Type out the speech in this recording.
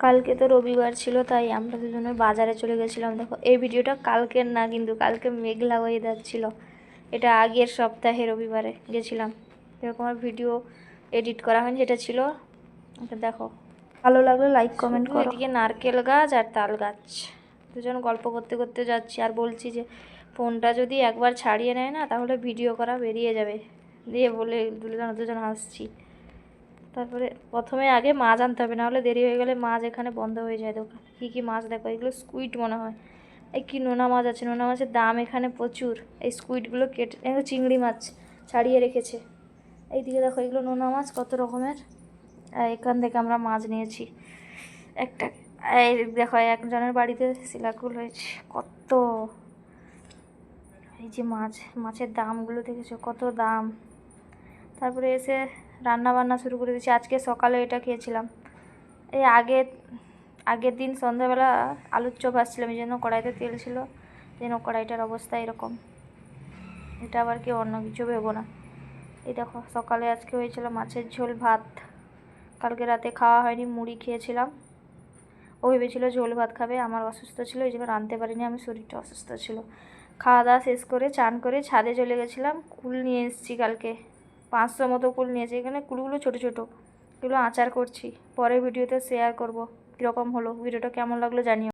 কালকে তো রবিবার ছিল, তাই আমরা দুজনে বাজারে চলে গেছিলাম। দেখো, এই ভিডিওটা কালকের না, কিন্তু কালকে মেঘলা ওয়েদার ছিল। এটা আগের সপ্তাহে রবিবারে গেছিলাম। এরকম আর ভিডিও এডিট করা হয়নি, যেটা ছিল। এটা দেখো, ভালো লাগলে লাইক কমেন্ট করো। এদিকে নারকেল গাছ আর তাল গাছ, দুজন গল্প করতে করতে যাচ্ছি। আর বলছি যে ফোনটা যদি একবার ছাড়িয়ে নেয় না, তাহলে ভিডিও করা বেরিয়ে যাবে। দিয়ে বলে দুজন হাসছি। তারপরে প্রথমে আগে মাছ আনতে হবে, নাহলে দেরি হয়ে গেলে মাছ এখানে বন্ধ হয়ে যায় দোকান। কী কী মাছ দেখো, এগুলো স্কুইড মনে হয়। এই কি নোনা মাছ আছে, নোনা মাছের দাম এখানে প্রচুর। এই স্কুইডগুলো কেটে, এগুলো চিংড়ি মাছ ছাড়িয়ে রেখেছে। এইদিকে দেখো, এগুলো নোনা মাছ কত রকমের। এখান থেকে আমরা মাছ নিয়েছি একটা। এই দেখো, একজনের বাড়িতে শিলাকুল হয়েছে কত। এই যে মাছের দামগুলো দেখেছো, কত দাম। তারপরে এসে রান্না বান্না শুরু করে দিয়েছি। আজকে সকালে এটা খেয়েছিলাম। এই আগের দিন সন্ধ্যাবেলা আলুর চপ আসছিলাম, এই জন্য কড়াইতে তেল ছিল, যেন কড়াইটার অবস্থা এরকম। এটা আবার কি অন্য কিছু ভেবো না। এই দেখো, সকালে আজকে হয়েছিল মাছের ঝোল ভাত। কালকে রাতে খাওয়া হয়নি, মুড়ি খেয়েছিলাম। ও ভেবেছিল ঝোল ভাত খাবে, আমার অসুস্থ ছিল, এই জন্য রাঁধতে পারিনি, আমি শরীরটা অসুস্থ ছিল। খাওয়া দাওয়া শেষ করে চান করে ছাদে চলে গেছিলাম। কুল নিয়ে এসেছি কালকে, 500 মতো কুল নিয়েছি। এখানে কুলগুলো ছোটো ছোটো, এগুলো আচার করছি। পরের ভিডিওতে শেয়ার করব কীরকম হলো, ভিডিওটা কেমন লাগলো জানিও।